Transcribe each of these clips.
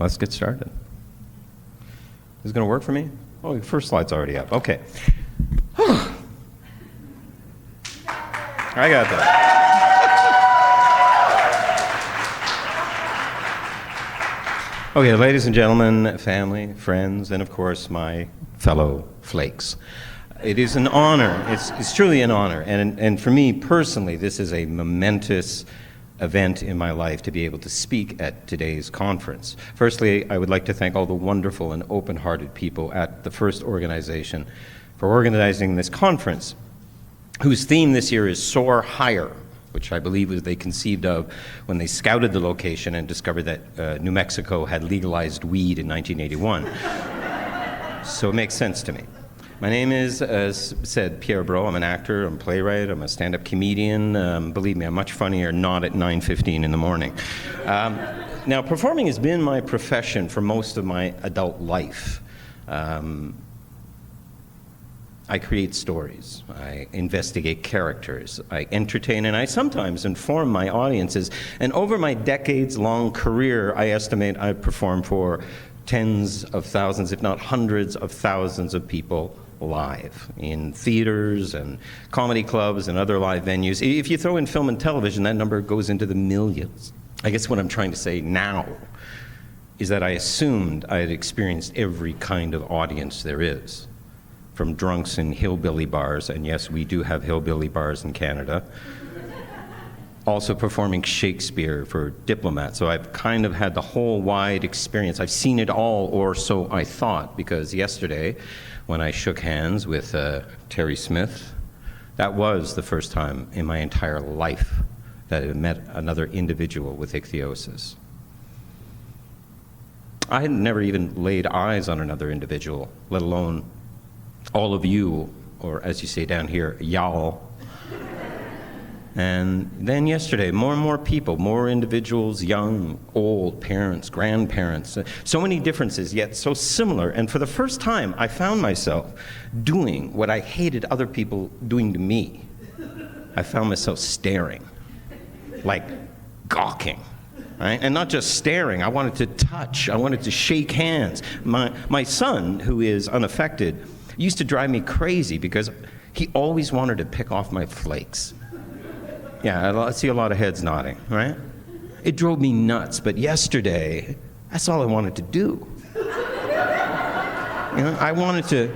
Let's get started. Is it going to work for me? Oh, the first slide's already up. Okay. I got that. Okay, ladies and gentlemen, family, friends, and of course my fellow flakes. It is an honor. It's truly an honor. And for me personally, this is a momentous event in my life to be able to speak at today's conference. Firstly, I would like to thank all the wonderful and open-hearted people at the First organization for organizing this conference, whose theme this year is Soar Higher, which I believe was they conceived of when they scouted the location and discovered that New Mexico had legalized weed in 1981. So it makes sense to me. My name is, as said, Pierre Brault. I'm an actor, I'm a playwright, I'm a stand-up comedian. Believe me, I'm much funnier not at 9:15 in the morning. Now, performing has been my profession for most of my adult life. I create stories, I investigate characters, I entertain, and I sometimes inform my audiences. And over my decades-long career, I estimate I've performed for tens of thousands, if not hundreds of thousands of people live in theaters and comedy clubs and other live venues. If you throw in film and television, that number goes into the millions. I guess what I'm trying to say now is that I assumed I had experienced every kind of audience there is, from drunks in hillbilly bars, and yes, we do have hillbilly bars in Canada, also performing Shakespeare for diplomats. So I've kind of had the whole wide experience. I've seen it all, or so I thought, because yesterday, when I shook hands with Terry Smith, that was the first time in my entire life that I met another individual with ichthyosis. I had never even laid eyes on another individual, let alone all of you, or as you say down here, y'all. And then yesterday, more and more people, more individuals, young, old, parents, grandparents, so many differences, yet so similar. And for the first time, I found myself doing what I hated other people doing to me. I found myself staring, like gawking, right? And not just staring, I wanted to touch, I wanted to shake hands. My son, who is unaffected, used to drive me crazy because he always wanted to pick off my flakes. Yeah, I see a lot of heads nodding, right? It drove me nuts, but yesterday, that's all I wanted to do. You know, I wanted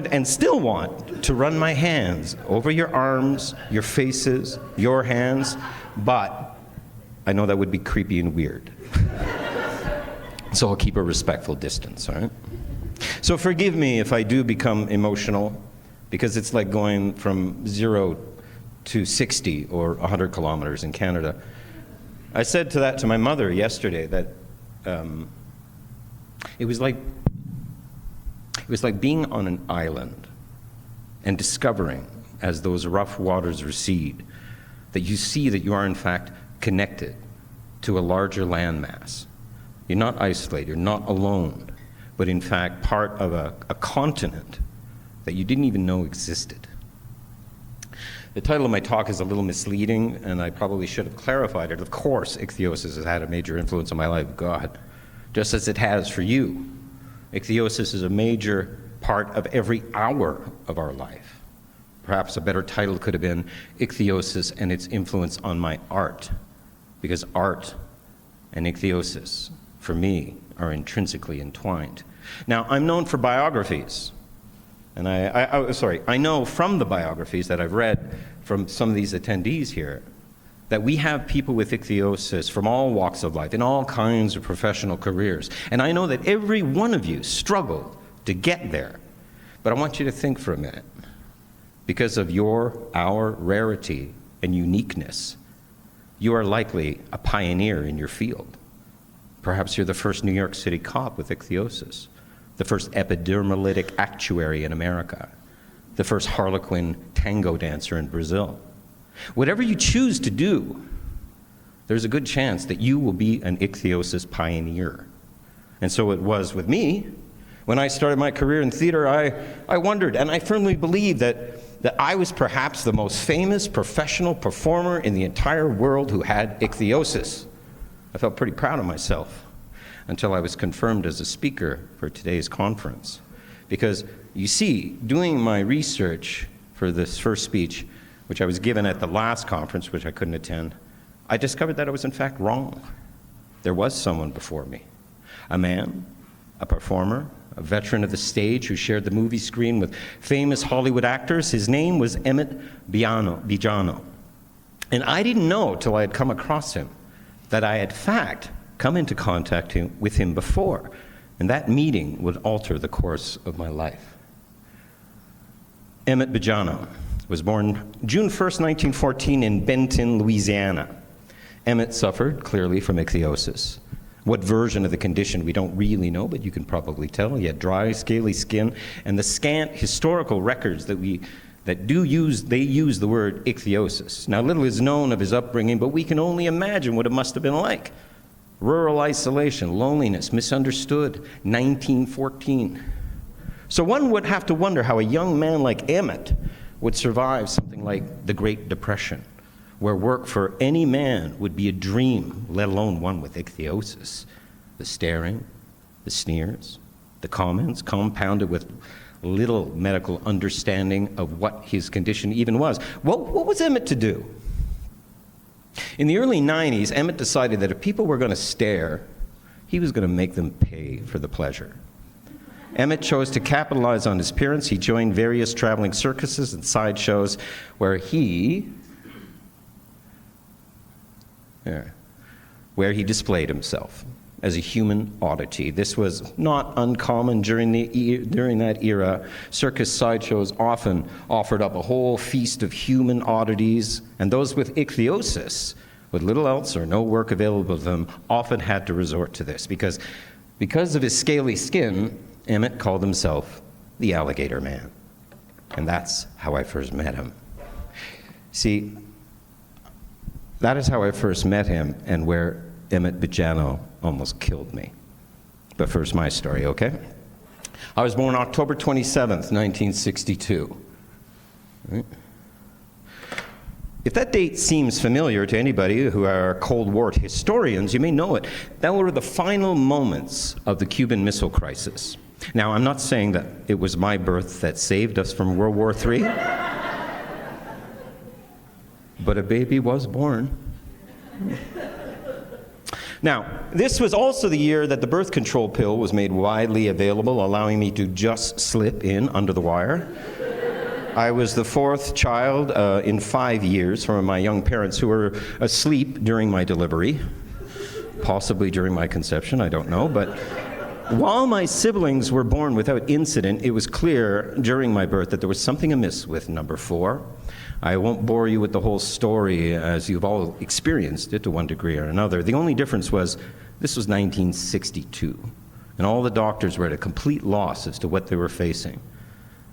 and still want to run my hands over your arms, your faces, your hands, but I know that would be creepy and weird. So I'll keep a respectful distance, all right? So forgive me if I do become emotional, because it's like going from 0 to 60 or 100 kilometers in Canada. I said to my mother yesterday that it was like being on an island and discovering, as those rough waters recede, that you see that you are in fact connected to a larger landmass. You're not isolated, you're not alone, but in fact part of a continent that you didn't even know existed. The title of my talk is a little misleading, and I probably should have clarified it. Of course, ichthyosis has had a major influence on my life, God, just as it has for you. Ichthyosis is a major part of every hour of our life. Perhaps a better title could have been Ichthyosis and its influence on my art, because art and ichthyosis, for me, are intrinsically entwined. Now, I'm known for biographies. And I know from the biographies that I've read from some of these attendees here that we have people with ichthyosis from all walks of life, in all kinds of professional careers. And I know that every one of you struggled to get there. But I want you to think for a minute. Because of our rarity and uniqueness, you are likely a pioneer in your field. Perhaps you're the first New York City cop with ichthyosis, the first epidermolytic actuary in America, the first Harlequin tango dancer in Brazil. Whatever you choose to do, there's a good chance that you will be an ichthyosis pioneer. And so it was with me. When I started my career in theater, I wondered, and I firmly believe that I was perhaps the most famous professional performer in the entire world who had ichthyosis. I felt pretty proud of myself. until I was confirmed as a speaker for today's conference. Because, you see, doing my research for this first speech, which I was given at the last conference, which I couldn't attend, I discovered that I was in fact wrong. There was someone before me. A man, a performer, a veteran of the stage who shared the movie screen with famous Hollywood actors. His name was Emmett Bijano. And I didn't know till I had come across him that I had in fact come into contact with him before. And that meeting would alter the course of my life. Emmett Bijano was born June 1st, 1914 in Benton, Louisiana. Emmett suffered clearly from ichthyosis. What version of the condition we don't really know, but you can probably tell. He had dry, scaly skin, and the scant historical records they use the word ichthyosis. Now, little is known of his upbringing, but we can only imagine what it must have been like. Rural isolation, loneliness, misunderstood, 1914. So one would have to wonder how a young man like Emmett would survive something like the Great Depression, where work for any man would be a dream, let alone one with ichthyosis. The staring, the sneers, the comments, compounded with little medical understanding of what his condition even was. What was Emmett to do? In the early 90s, Emmett decided that if people were going to stare, he was going to make them pay for the pleasure. Emmett chose to capitalize on his appearance. He joined various traveling circuses and sideshows where he displayed himself as a human oddity. This was not uncommon during that era. Circus sideshows often offered up a whole feast of human oddities, and those with ichthyosis, with little else or no work available to them, often had to resort to this. Because of his scaly skin, Emmett called himself the Alligator Man. And that's how I first met him. See, that is how I first met him and where Emmett Bijano almost killed me. But first, my story, okay? I was born October 27th, 1962. Right? If that date seems familiar to anybody who are Cold War historians, you may know it. That were the final moments of the Cuban Missile Crisis. Now, I'm not saying that it was my birth that saved us from World War III, but a baby was born. Now, this was also the year that the birth control pill was made widely available, allowing me to just slip in under the wire. I was the fourth child in 5 years from my young parents who were asleep during my delivery, possibly during my conception, I don't know, but while my siblings were born without incident, it was clear during my birth that there was something amiss with number 4. I won't bore you with the whole story, as you've all experienced it to one degree or another. The only difference was this was 1962, and all the doctors were at a complete loss as to what they were facing.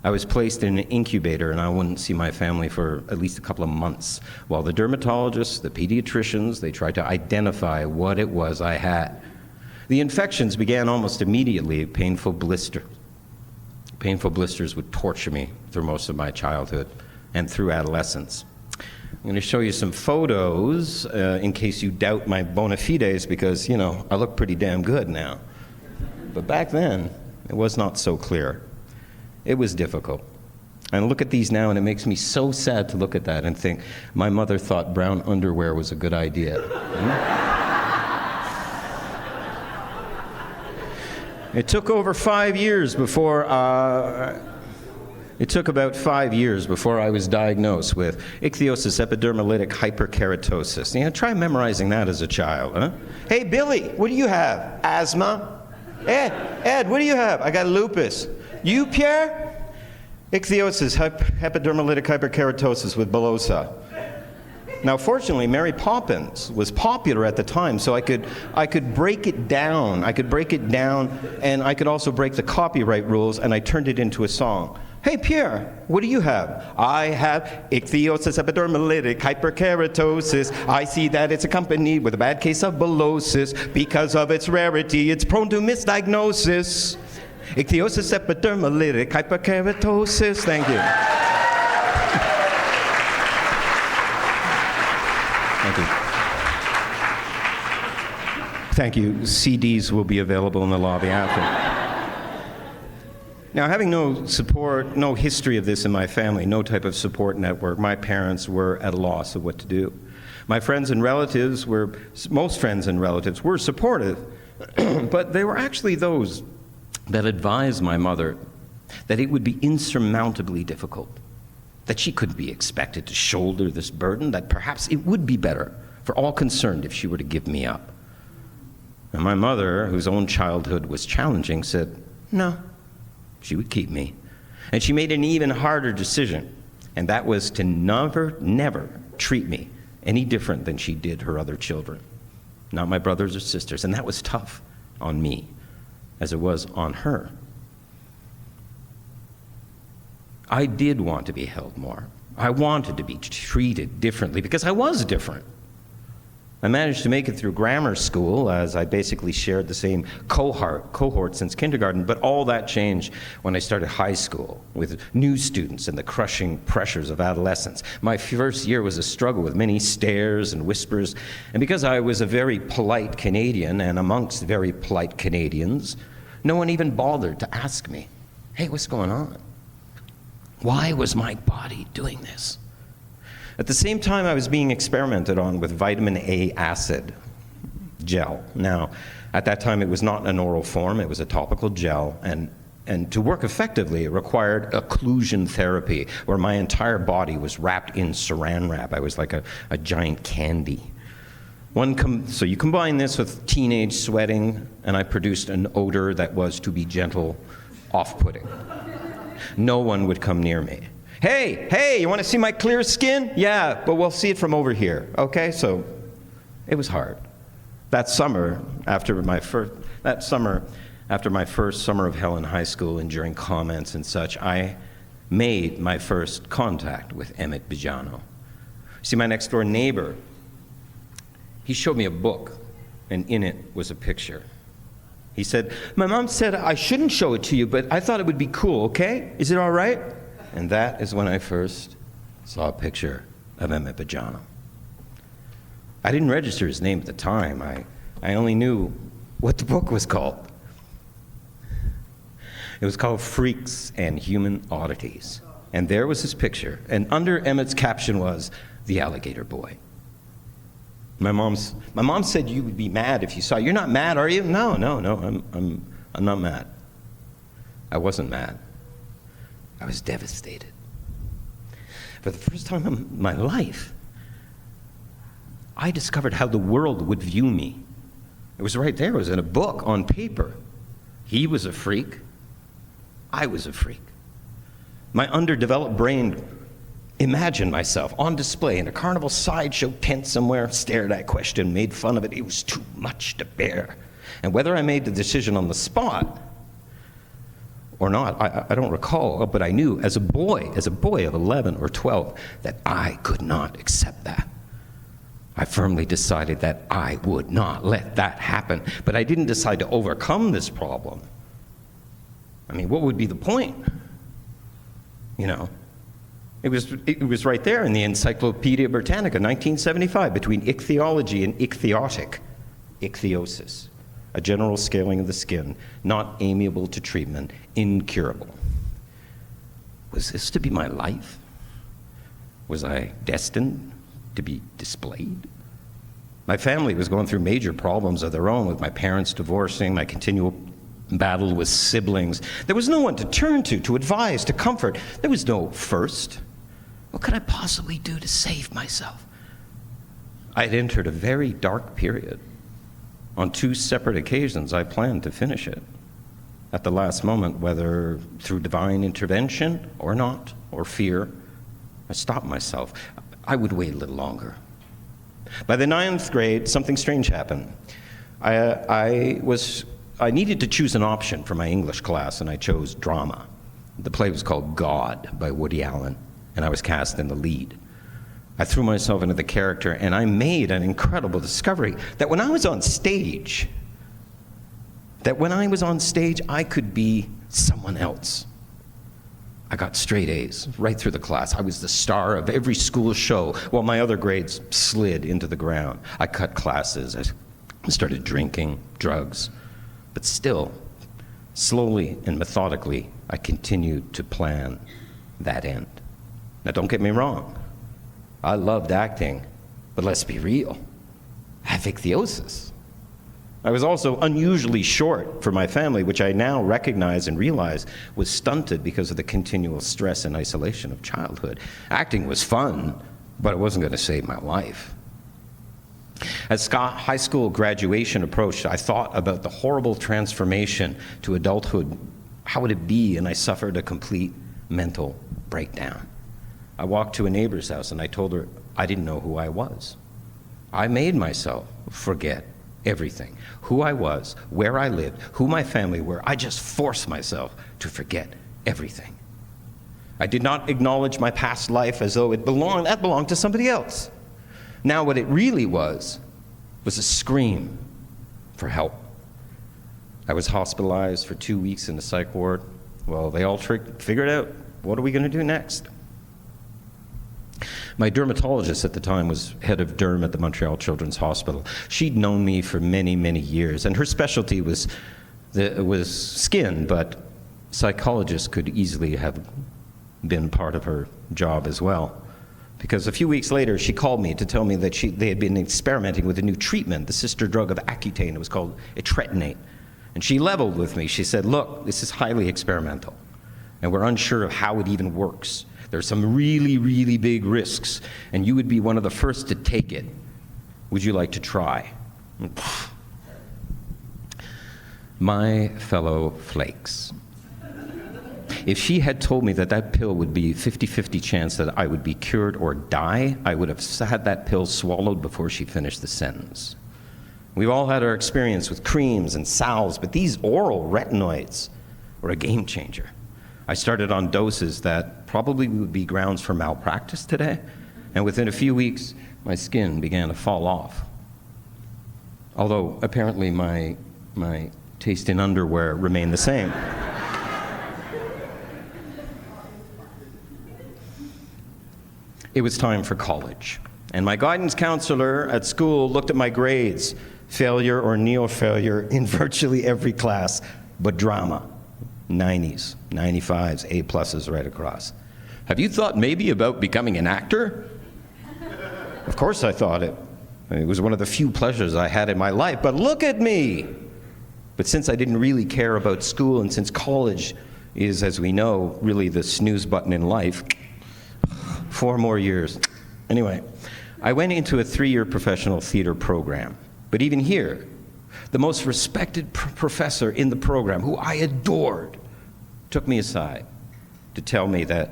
I was placed in an incubator, and I wouldn't see my family for at least a couple of months, while the dermatologists, the pediatricians, they tried to identify what it was I had. The infections began almost immediately. Painful blisters would torture me through most of my childhood and through adolescence. I'm going to show you some photos in case you doubt my bona fides, because, you know, I look pretty damn good now. But back then, it was not so clear. It was difficult. And I look at these now, and it makes me so sad to look at that and think, my mother thought brown underwear was a good idea. It took over 5 years before It took about 5 years before I was diagnosed with ichthyosis epidermolytic hyperkeratosis. You know, try memorizing that as a child, huh? Hey, Billy, what do you have? Asthma? Ed, what do you have? I got lupus. You, Pierre? Ichthyosis epidermolytic hyperkeratosis with bullosa. Now, fortunately, Mary Poppins was popular at the time, so I could break it down. And I could also break the copyright rules, and I turned it into a song. Hey, Pierre, what do you have? I have ichthyosis epidermolytic hyperkeratosis. I see that it's accompanied with a bad case of bullosis. Because of its rarity, it's prone to misdiagnosis. Ichthyosis epidermolytic hyperkeratosis. Thank you. Thank you. Thank you. CDs will be available in the lobby after. Now, having no support, no history of this in my family, no type of support network, my parents were at a loss of what to do. My friends and relatives were, most friends and relatives were supportive, but they were actually those that advised my mother that it would be insurmountably difficult, that she couldn't be expected to shoulder this burden, that perhaps it would be better for all concerned if she were to give me up. And my mother, whose own childhood was challenging, said, no, she would keep me. And she made an even harder decision, and that was to never treat me any different than she did her other children, not my brothers or sisters. And that was tough on me, as it was on her. I did want to be held more. I wanted to be treated differently because I was different. I managed to make it through grammar school, as I basically shared the same cohort since kindergarten, but all that changed when I started high school with new students and the crushing pressures of adolescence. My first year was a struggle with many stares and whispers, and because I was a very polite Canadian and amongst very polite Canadians, no one even bothered to ask me, hey, what's going on? Why was my body doing this? At the same time, I was being experimented on with vitamin A acid gel. Now, at that time, it was not an oral form, it was a topical gel, and to work effectively, it required occlusion therapy, where my entire body was wrapped in saran wrap. I was like a giant candy. So you combine this with teenage sweating, and I produced an odor that was, to be gentle, off-putting. No one would come near me. Hey, you want to see my clear skin? Yeah, but we'll see it from over here, okay? So it was hard. That summer, after my first summer of hell in high school, enduring comments and such, I made my first contact with Emmett Bijano. See, my next door neighbor, he showed me a book, and in it was a picture. He said, my mom said I shouldn't show it to you, but I thought it would be cool, okay? Is it all right? And that is when I first saw a picture of Emmett Bijano. I didn't register his name at the time. I only knew what the book was called. It was called Freaks and Human Oddities. And there was his picture. And under Emmett's caption was, The Alligator Boy. My mom said you would be mad if you saw it. You're not mad, are you? No, I'm not mad. I wasn't mad. I was devastated. For the first time in my life, I discovered how the world would view me. It was right there. It was in a book on paper. He was a freak. I was a freak. My underdeveloped brain imagined myself on display in a carnival sideshow tent somewhere, stared at, questioned, made fun of it. It was too much to bear. And whether I made the decision on the spot or not, I don't recall, but I knew as a boy of 11 or 12, that I could not accept that. I firmly decided that I would not let that happen, but I didn't decide to overcome this problem. I mean, what would be the point? You know, it was right there in the Encyclopedia Britannica, 1975, between ichthyology and ichthyiotic, ichthyosis. A general scaling of the skin, not amiable to treatment, incurable. Was this to be my life? Was I destined to be displayed? My family was going through major problems of their own, with my parents divorcing, my continual battle with siblings. There was no one to turn to advise, to comfort. There was no first. What could I possibly do to save myself? I'd entered a very dark period. On 2 separate occasions, I planned to finish it. At the last moment, whether through divine intervention or not, or fear, I stopped myself. I would wait a little longer. By the 9th grade, something strange happened. I needed to choose an option for my English class, and I chose drama. The play was called God by Woody Allen, and I was cast in the lead. I threw myself into the character, and I made an incredible discovery that when I was on stage, I could be someone else. I got straight A's right through the class. I was the star of every school show, while my other grades slid into the ground. I cut classes. I I started drinking, drugs, but still, slowly and methodically, I continued to plan that end. Now, don't get me wrong. I loved acting, but let's be real. I have ichthyosis. I was also unusually short for my family, which I now recognize and realize was stunted because of the continual stress and isolation of childhood. Acting was fun, but it wasn't going to save my life. As high school graduation approached, I thought about the horrible transformation to adulthood. How would it be? And I suffered a complete mental breakdown. I walked to a neighbor's house and I told her I didn't know who I was. I made myself forget everything. Who I was, where I lived, who my family were. I just forced myself to forget everything. I did not acknowledge my past life as though that belonged to somebody else. Now what it really was a scream for help. I was hospitalized for 2 weeks in the psych ward. Well, they all figured out, what are we going to do next? My dermatologist at the time was head of derm at the Montreal Children's Hospital. She'd known me for many, many years, and her specialty was skin, but psychologists could easily have been part of her job as well. Because a few weeks later, she called me to tell me that they had been experimenting with a new treatment, the sister drug of Accutane. It was called etretinate. And she leveled with me. She said, look, this is highly experimental, and we're unsure of how it even works. There's some really, really big risks, and you would be one of the first to take it. Would you like to try? My fellow flakes. If she had told me that that pill would be 50-50 chance that I would be cured or die, I would have had that pill swallowed before she finished the sentence. We've all had our experience with creams and salves, but these oral retinoids were a game changer. I started on doses that probably would be grounds for malpractice today, and within a few weeks, my skin began to fall off. Although, apparently, my taste in underwear remained the same. It was time for college, and my guidance counselor at school looked at my grades, failure or neo-failure in virtually every class, but drama. 90s, 95s, A+s right across. Have you thought maybe about becoming an actor? Of course I thought it. It was one of the few pleasures I had in my life, but look at me! But since I didn't really care about school, and since college is, as we know, really the snooze button in life, 4 more years. Anyway, I went into a 3-year professional theater program. But even here, the most respected professor in the program, who I adored, took me aside to tell me that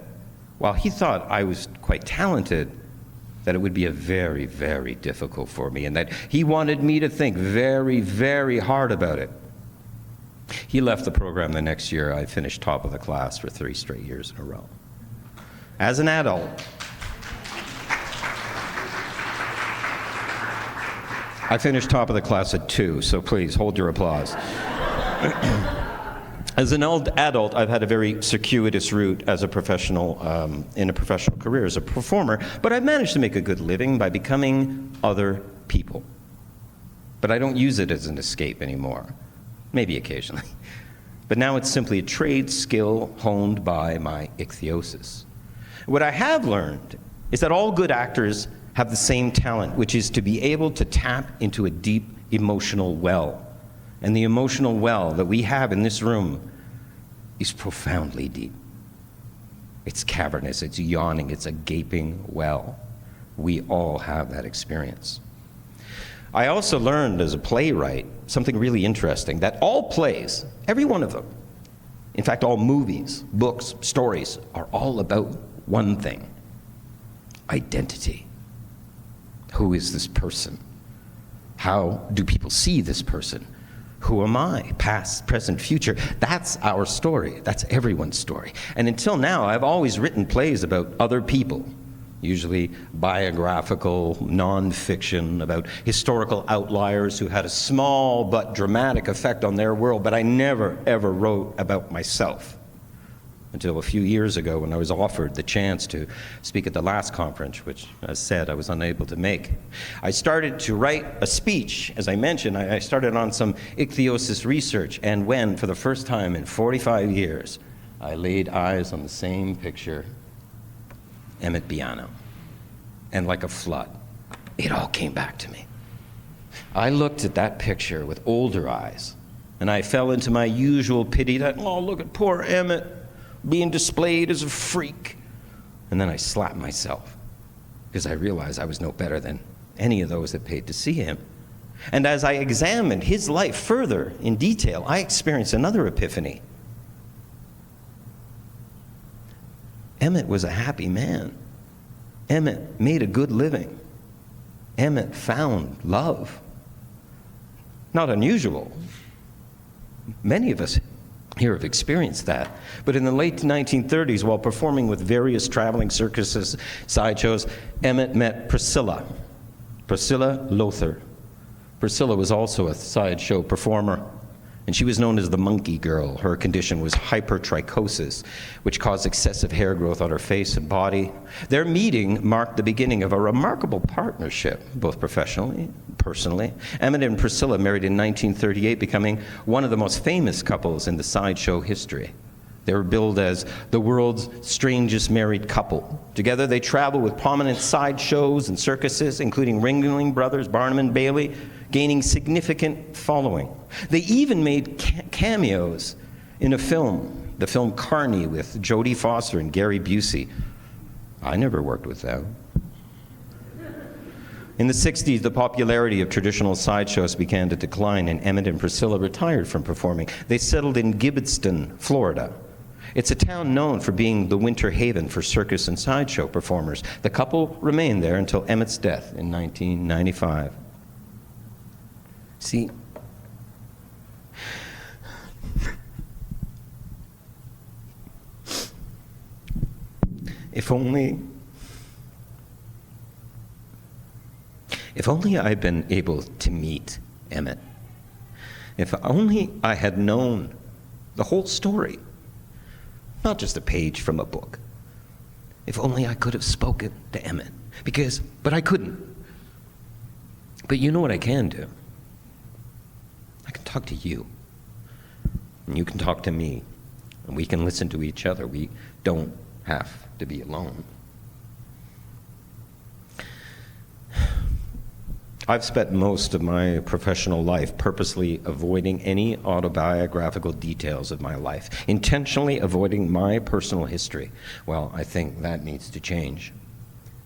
while he thought I was quite talented, that it would be a very, very difficult for me, and that he wanted me to think very, very hard about it. He left the program the next year. I finished top of the class for 3 straight years in a row. As an adult, I finished top of the class at 2, so please hold your applause. As an adult, I've had a very circuitous route as a professional, in a professional career as a performer, but I've managed to make a good living by becoming other people. But I don't use it as an escape anymore, maybe occasionally. But now it's simply a trade skill honed by my ichthyosis. What I have learned is that all good actors have the same talent, which is to be able to tap into a deep emotional well. And the emotional well that we have in this room is profoundly deep. It's cavernous, it's yawning, it's a gaping well. We all have that experience. I also learned as a playwright something really interesting, that all plays, every one of them, in fact all movies, books, stories, are all about one thing: identity. Who is this person? How do people see this person? Who am I? Past, present, future. That's our story. That's everyone's story. And until now, I've always written plays about other people, usually biographical, non-fiction, about historical outliers who had a small but dramatic effect on their world, but I never, ever wrote about myself. until a few years ago when I was offered the chance to speak at the last conference, which, as said, I was unable to make. I started to write a speech. As I mentioned, I started on some ichthyosis research, and when, for the first time in 45 years, I laid eyes on the same picture, Emmett Biano, and like a flood, it all came back to me. I looked at that picture with older eyes, and I fell into my usual pity that, oh, look at poor Emmett being displayed as a freak. And then I slapped myself because I realized I was no better than any of those that paid to see him. And as I examined his life further in detail, I experienced another epiphany. Emmett was a happy man. Emmett made a good living. Emmett found love. Not unusual. Many of us here have experienced that. But in the late 1930s, while performing with various traveling circuses, sideshows, Emmett met Priscilla Lothar. Priscilla was also a sideshow performer, and she was known as the monkey girl. Her condition was hypertrichosis, which caused excessive hair growth on her face and body. Their meeting marked the beginning of a remarkable partnership, both professionally and personally. Emmett and Priscilla married in 1938, becoming one of the most famous couples in the sideshow history. They were billed as the world's strangest married couple. Together, they traveled with prominent sideshows and circuses, including Ringling Brothers, Barnum and Bailey, gaining significant following. They even made cameos in a film, the film Carney, with Jodie Foster and Gary Busey. I never worked with them. In the 60s, the popularity of traditional sideshows began to decline, and Emmett and Priscilla retired from performing. They settled in Gibbston, Florida. It's a town known for being the winter haven for circus and sideshow performers. The couple remained there until Emmett's death in 1995. See, if only I'd been able to meet Emmett. If only I had known the whole story, not just a page from a book. If only I could have spoken to Emmett, but I couldn't. But you know what I can do? I can talk to you, and you can talk to me, and we can listen to each other. We don't have to be alone. I've spent most of my professional life purposely avoiding any autobiographical details of my life, intentionally avoiding my personal history. Well, I think that needs to change.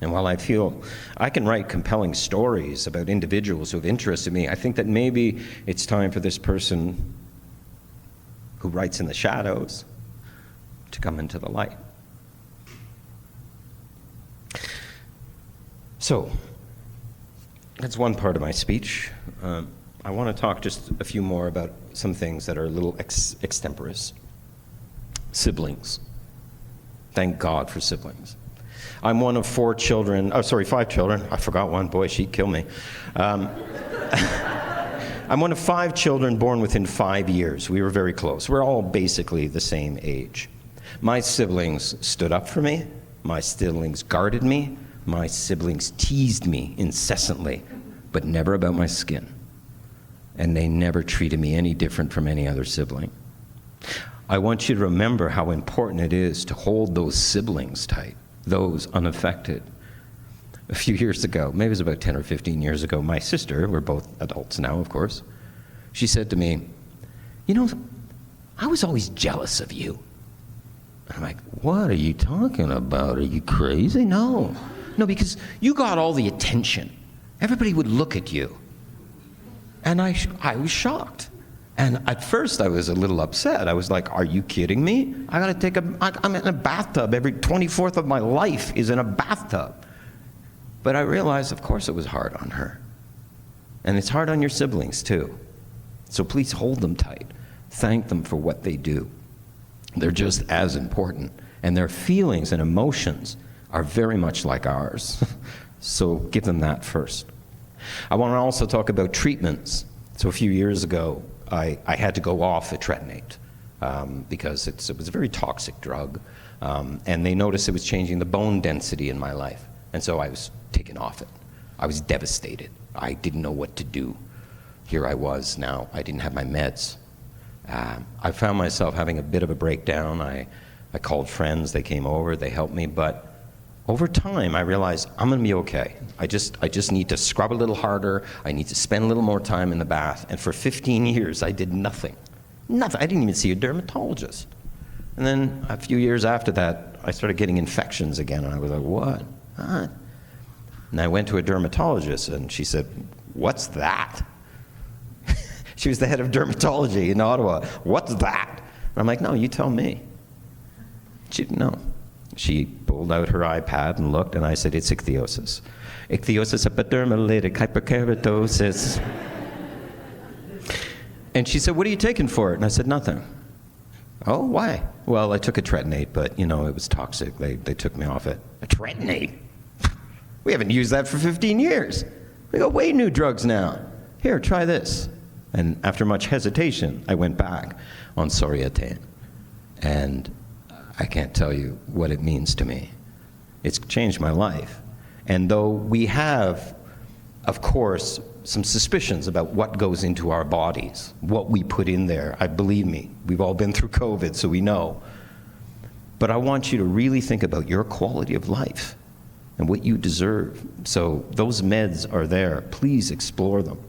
And while I feel I can write compelling stories about individuals who have interested me, I think that maybe it's time for this person who writes in the shadows to come into the light. So, that's one part of my speech. I want to talk just a few more about some things that are a little extemporaneous. Siblings. Thank God for siblings. I'm one of 5 children. I forgot one. Boy, she'd kill me. I'm one of 5 children born within 5 years. We were very close. We're all basically the same age. My siblings stood up for me. My siblings guarded me. My siblings teased me incessantly, but never about my skin. And they never treated me any different from any other sibling. I want you to remember how important it is to hold those siblings tight, those unaffected. A few years ago, maybe it was about 10 or 15 years ago, my sister, we're both adults now, of course, she said to me, "You know, I was always jealous of you." I'm like, "What are you talking about? Are you crazy?" No, because you got all the attention. Everybody would look at you. And I was shocked. And at first I was a little upset. I was like, "Are you kidding me? I'm in a bathtub. Every 24th of my life is in a bathtub." But I realized, of course, it was hard on her. And it's hard on your siblings, too. So please hold them tight. Thank them for what they do. They're just as important. And their feelings and emotions are very much like ours. So give them that first. I want to also talk about treatments. So a few years ago, I had to go off etretinate. because it was a very toxic drug. And they noticed it was changing the bone density in my life. And so I was taken off it. I was devastated. I didn't know what to do. Here I was now. I didn't have my meds. I found myself having a bit of a breakdown. I called friends. They came over. They helped me. But over time, I realized I'm going to be okay. I just need to scrub a little harder. I need to spend a little more time in the bath. And for 15 years, I did nothing. Nothing. I didn't even see a dermatologist. And then a few years after that, I started getting infections again. And I was like, what? Huh? And I went to a dermatologist, and she said, what's that? She was the head of dermatology in Ottawa. What's that? And I'm like, no, you tell me. She didn't know. She pulled out her iPad and looked, and I said, it's ichthyosis. Ichthyosis epidermolytic hyperkeratosis. And she said, what are you taking for it? And I said, nothing. Oh, why? Well, I took a tretinoate, but, it was toxic. They took me off it. A tretinoate? We haven't used that for 15 years. We got way new drugs now. Here, try this. And after much hesitation, I went back on Soriatane. And I can't tell you what it means to me. It's changed my life. And though we have, of course, some suspicions about what goes into our bodies, what we put in there, believe me, we've all been through COVID, so we know. But I want you to really think about your quality of life and what you deserve. So those meds are there. Please explore them.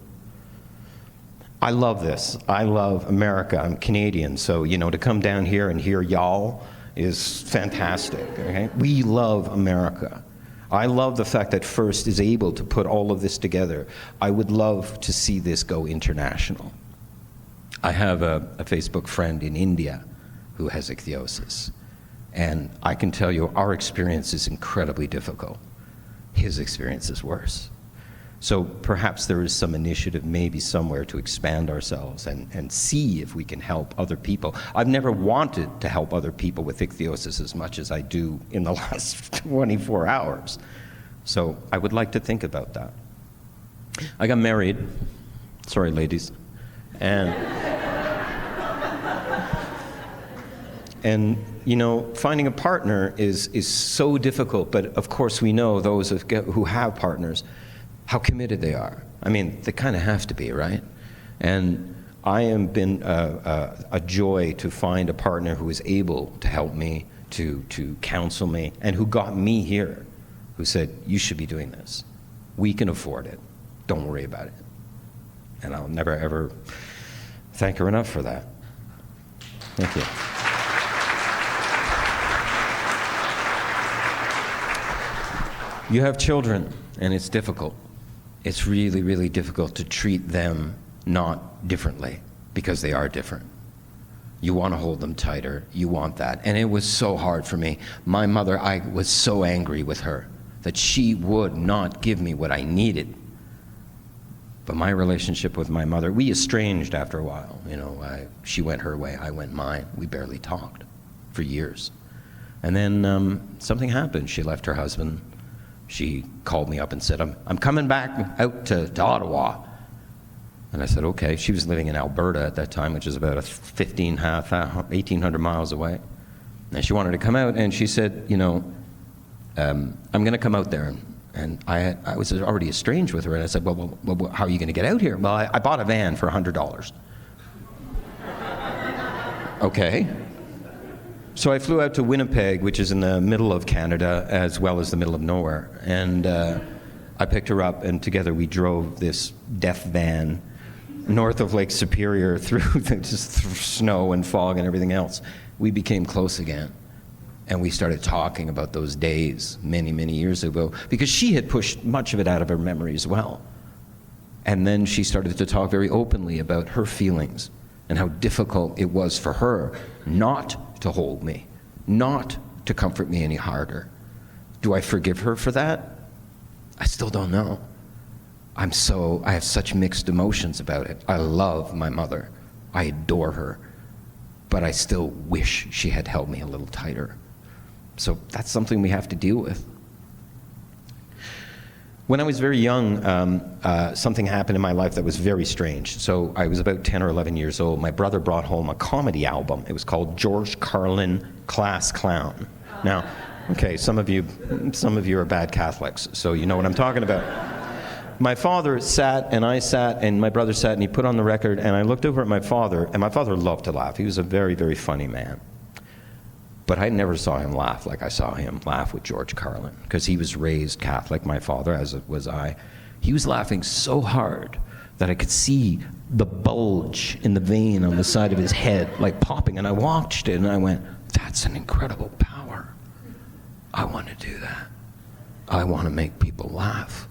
I love this. I love America. I'm Canadian, so, to come down here and hear y'all is fantastic, okay? We love America. I love the fact that FIRST is able to put all of this together. I would love to see this go international. I have a Facebook friend in India who has ichthyosis. And I can tell you our experience is incredibly difficult. His experience is worse. So perhaps there is some initiative maybe somewhere to expand ourselves and see if we can help other people. I've never wanted to help other people with ichthyosis as much as I do in the last 24 hours. So I would like to think about that. I got married. Sorry, ladies. And finding a partner is so difficult, but of course we know those who have partners, how committed they are. I mean, they kind of have to be, right? And I have been a joy to find a partner who is able to help me, to counsel me, and who got me here, who said, you should be doing this. We can afford it. Don't worry about it. And I'll never, ever thank her enough for that. Thank you. You have children, and it's difficult. It's really, really difficult to treat them not differently, because they are different. You want to hold them tighter. You want that. And it was so hard for me. My mother, I was so angry with her that she would not give me what I needed. But my relationship with my mother, we estranged after a while. She went her way, I went mine. We barely talked for years. And then something happened. She left her husband. She called me up and said, I'm coming back out to Ottawa. And I said, okay. She was living in Alberta at that time, which is about 1,800 miles away. And she wanted to come out, and she said, I'm going to come out there. And I was already estranged with her, and I said, well, how are you going to get out here? Well, I bought a van for $100. Okay. So I flew out to Winnipeg, which is in the middle of Canada, as well as the middle of nowhere. And I picked her up, and together we drove this death van north of Lake Superior through just snow and fog and everything else. We became close again. And we started talking about those days many, many years ago, because she had pushed much of it out of her memory as well. And then she started to talk very openly about her feelings and how difficult it was for her not to hold me, not to comfort me any harder. Do I forgive her for that? I still don't know. I have such mixed emotions about it. I love my mother. I adore her. But I still wish she had held me a little tighter. So that's something we have to deal with. When I was very young, something happened in my life that was very strange. So I was about 10 or 11 years old. My brother brought home a comedy album. It was called George Carlin Class Clown. Now, okay, some of you are bad Catholics, so you know what I'm talking about. My father sat, and I sat, and my brother sat, and he put on the record, and I looked over at my father, and my father loved to laugh. He was a very, very funny man. But I never saw him laugh like I saw him laugh with George Carlin, because he was raised Catholic, my father, as was I. He was laughing so hard that I could see the bulge in the vein on the side of his head, like popping, and I watched it, and I went, that's an incredible power. I want to do that. I want to make people laugh.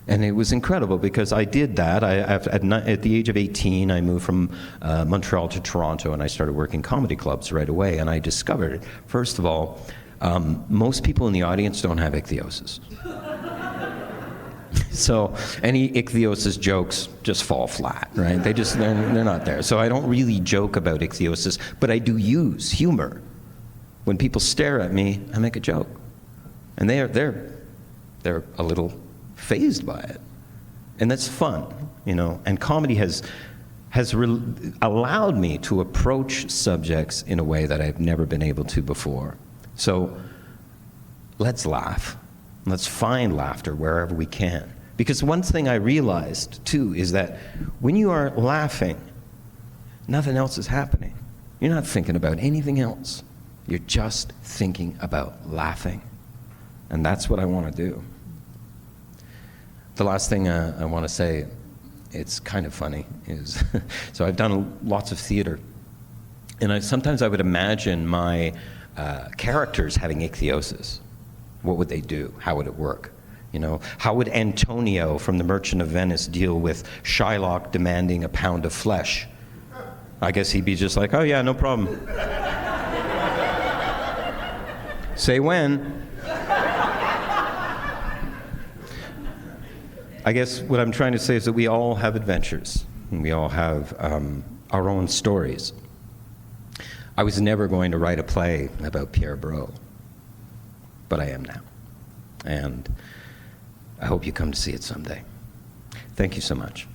And it was incredible because I did that. At the age of 18, I moved from Montreal to Toronto, and I started working comedy clubs right away. And I discovered, first of all, most people in the audience don't have ichthyosis. So any ichthyosis jokes just fall flat, right? They're not there. So I don't really joke about ichthyosis, but I do use humor. When people stare at me, I make a joke, and they're a little fazed by it, and that's fun, you know. And comedy has allowed me to approach subjects in a way that I've never been able to before. So let's laugh. Let's find laughter wherever we can. Because one thing I realized too is that when you are laughing, nothing else is happening. You're not thinking about anything else. You're just thinking about laughing, and that's what I want to do. The last thing I want to say, it's kind of funny, is so I've done lots of theater, and sometimes I would imagine my characters having ichthyosis. What would they do? How would it work? You know, how would Antonio from The Merchant of Venice deal with Shylock demanding a pound of flesh? I guess he'd be just like, oh yeah, no problem. Say when. I guess what I'm trying to say is that we all have adventures, and we all have our own stories. I was never going to write a play about Pierre Brault, but I am now. And I hope you come to see it someday. Thank you so much.